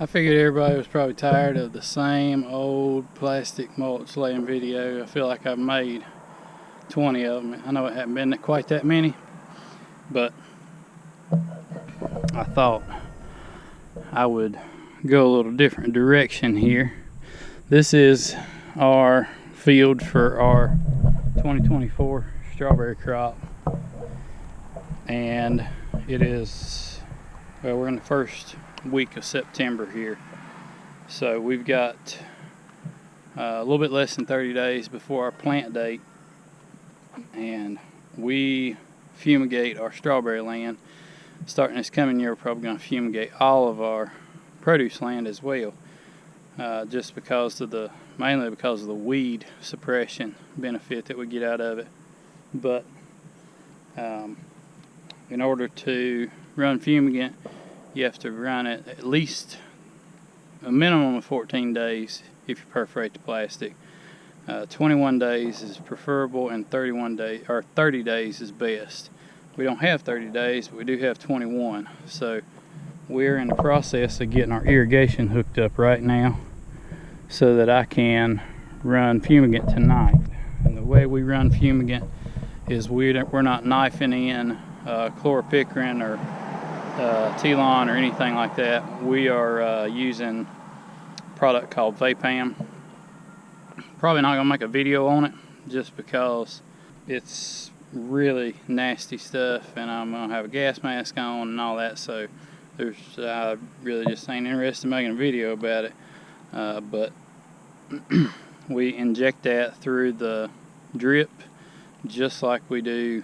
I figured everybody was probably tired of the same old plastic mulch laying video. I feel like I've made 20 of them. I know it hasn't been quite that many, but I thought I would go a little different direction here. This is our field for our 2024 strawberry crop, and it is, well, we're in the first week of September here, so we've got a little bit less than 30 days before our plant date, and we fumigate our strawberry land. Starting this coming year, we're probably going to fumigate all of our produce land as well, just because of mainly because of the weed suppression benefit that we get out of it. But in order to run fumigant, you have to run it at least a minimum of 14 days if you perforate the plastic. 21 days is preferable, and 30 days is best. We don't have 30 days, but we do have 21. So we're in the process of getting our irrigation hooked up right now so that I can run fumigant tonight. And the way we run fumigant is we're not knifing in chlorpicrin or T-Lon or anything like that. We are using a product called Vapam. Probably not going to make a video on it just because it's really nasty stuff, and I'm going to have a gas mask on and all that, so I really just ain't interested in making a video about it. But we inject that through the drip just like we do,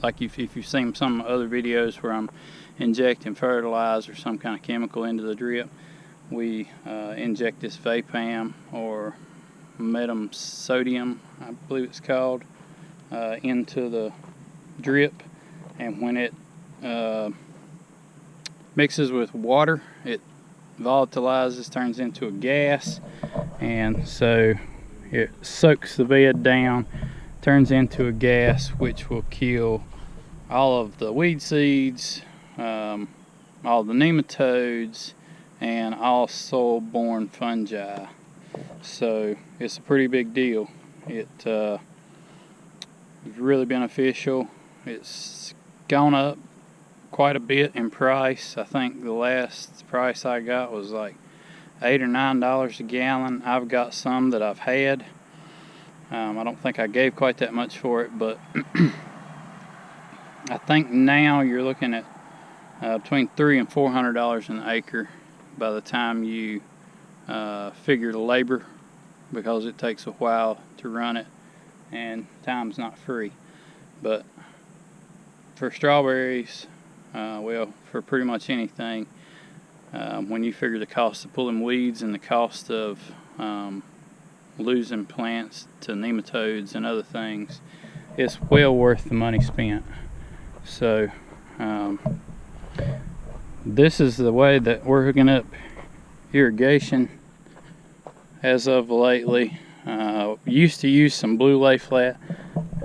like if you've seen some other videos where I'm injecting fertilizer or some kind of chemical into the drip. We inject this Vapam, or Metam sodium, I believe it's called, into the drip, and when it mixes with water, it volatilizes, turns into a gas, and so it soaks the bed down, turns into a gas which will kill all of the weed seeds, all the nematodes, and all soil-borne fungi. So it's a pretty big deal. It's really beneficial. It's gone up quite a bit in price. I think the last price I got was like $8 or $9 a gallon. I've got some that I've had. I don't think I gave quite that much for it, but I think now you're looking at between $300 and $400 an acre by the time you figure the labor, because it takes a while to run it and time's not free. But for strawberries, well, for pretty much anything, when you figure the cost of pulling weeds and the cost of losing plants to nematodes and other things, it's well worth the money spent. So this is the way that we're hooking up irrigation as of lately. Used to use some blue lay flat.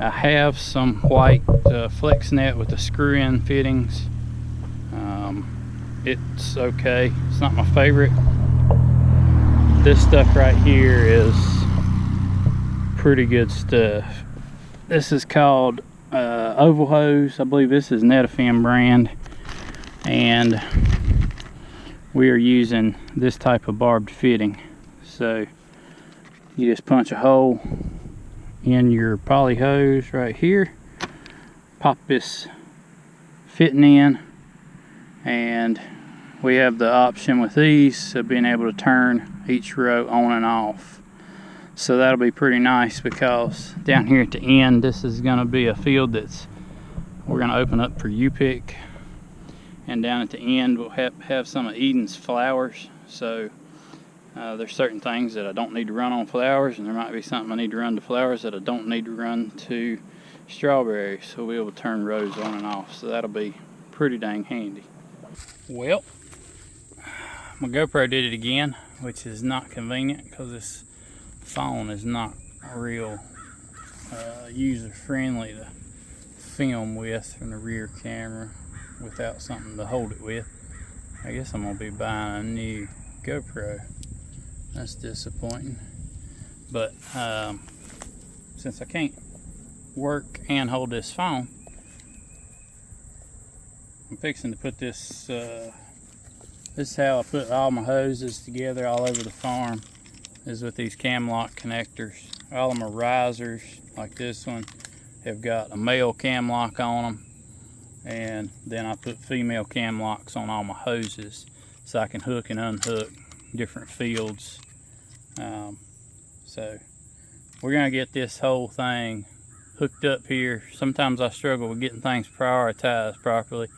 I have some white flex net with the screw-in fittings. It's okay. It's not my favorite. This stuff right here is pretty good stuff. This is called Oval Hose. I believe this is Netafim brand, and we are using this type of barbed fitting. So you just punch a hole in your poly hose right here, pop this fitting in, and we have the option with these of being able to turn each row on and off. So that'll be pretty nice, because down here at the end, this is going to be a field we're going to open up for U-pick, and down at the end we'll have some of Eden's flowers. So there's certain things that I don't need to run on flowers, and there might be something I need to run to flowers that I don't need to run to strawberries. So we'll be able to turn rows on and off. So that'll be pretty dang handy. Well, my GoPro did it again, which is not convenient because this phone is not real user friendly to film with from the rear camera without something to hold it with. I guess I'm gonna be buying a new GoPro. That's disappointing. But since I can't work and hold this phone, I'm fixing to put this, this is how I put all my hoses together all over the farm, is with these cam lock connectors. All of my risers, like this one, have got a male cam lock on them, and then I put female cam locks on all my hoses so I can hook and unhook different fields. So we're gonna get this whole thing hooked up here. Sometimes I struggle with getting things prioritized properly,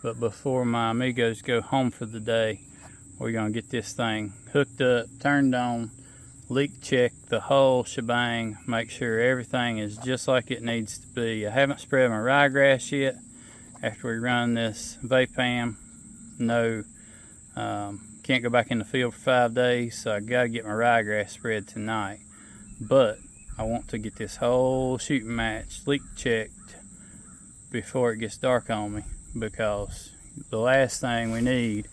but before my amigos go home for the day, we're gonna get this thing hooked up, turned on, leak check the whole shebang, make sure everything is just like it needs to be. I haven't spread my ryegrass yet. After we run this VAPAM, no, can't go back in the field for 5 days, so I gotta get my ryegrass spread tonight. But I want to get this whole shooting match leak checked before it gets dark on me, because the last thing we need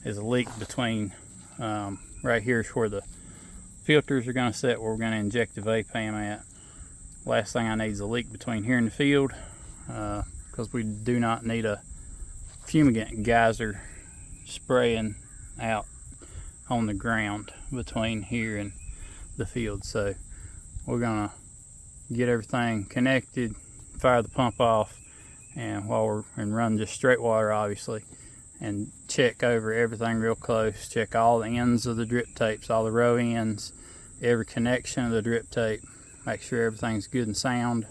is a leak between, right here is where the filters are going to set, where we're going to inject the VAPAM at. Last thing I need is a leak between here and the field, because we do not need a fumigant geyser spraying out on the ground between here and the field. So we're going to get everything connected, fire the pump off, and run just straight water obviously, and check over everything real close. Check all the ends of the drip tapes, all the row ends, every connection of the drip tape, make sure everything's good and sound,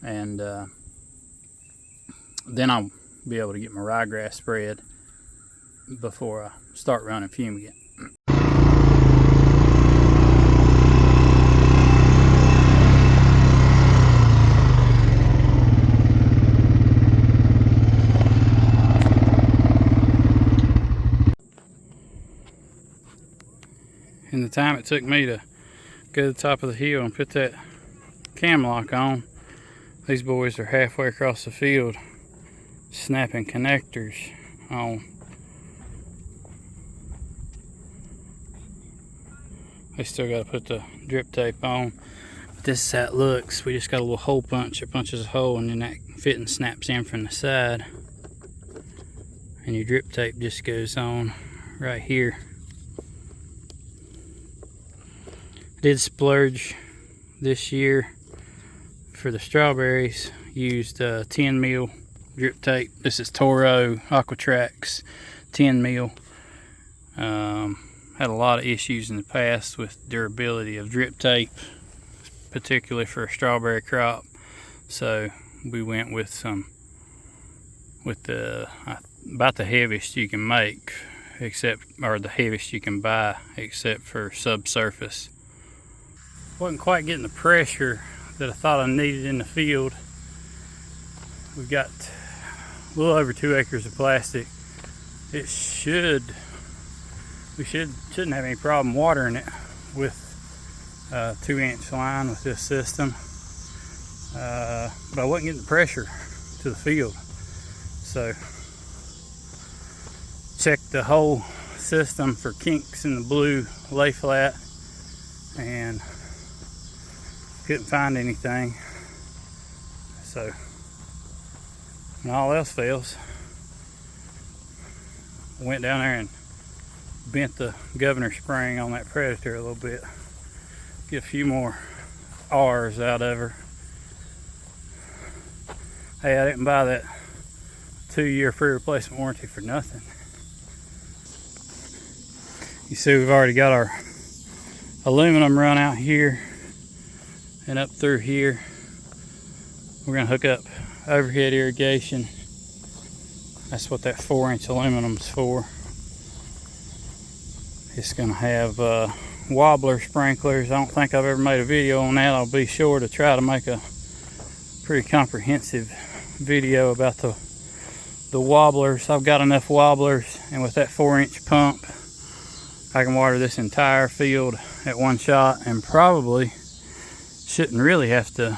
and then I'll be able to get my ryegrass spread before I start running fumigant. In the time it took me to go to the top of the hill and put that cam lock on, these boys are halfway across the field snapping connectors on. They still got to put the drip tape on. But this is how it looks. We just got a little hole punch. It punches a hole, and then that fitting snaps in from the side, and your drip tape just goes on right here. Did splurge this year for the strawberries. Used 10 mil drip tape. This is Toro Aquatrax 10 mil. Had a lot of issues in the past with durability of drip tape, particularly for a strawberry crop. So we went with about the heaviest you can make, or the heaviest you can buy, except for subsurface. Wasn't quite getting the pressure that I thought I needed in the field. We've got a little over 2 acres of plastic. We shouldn't have any problem watering it with a 2-inch line with this system. But I wasn't getting the pressure to the field. So checked the whole system for kinks in the blue lay flat and couldn't find anything. So when all else fails, I went down there and bent the governor spring on that Predator a little bit, get a few more R's out of her. Hey, I didn't buy that 2-year free replacement warranty for nothing. You see, we've already got our aluminum run out here and up through here. We're gonna hook up overhead irrigation. That's what that 4-inch aluminum's for. It's gonna have wobbler sprinklers. I don't think I've ever made a video on that. I'll be sure to try to make a pretty comprehensive video about the wobblers. I've got enough wobblers, and with that 4-inch pump I can water this entire field at one shot, and probably shouldn't really have to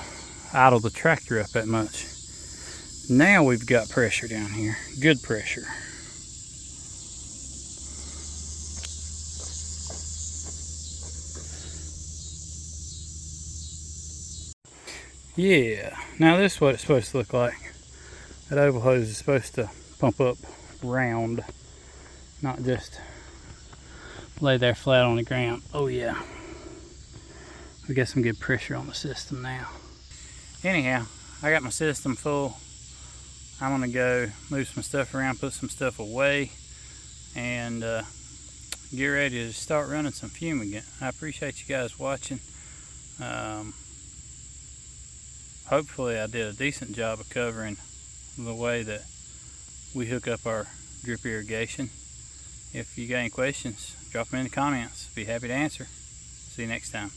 idle the tractor up that much. Now we've got pressure down here, good pressure. Yeah, now this is what it's supposed to look like. That oval hose is supposed to pump up round, not just lay there flat on the ground. Oh yeah, we got some good pressure on the system now. Anyhow, I got my system full. I'm gonna go move some stuff around, put some stuff away, and get ready to start running some fumigant. I appreciate you guys watching. Hopefully I did a decent job of covering the way that we hook up our drip irrigation. If you got any questions, drop them in the comments. Be happy to answer. See you next time.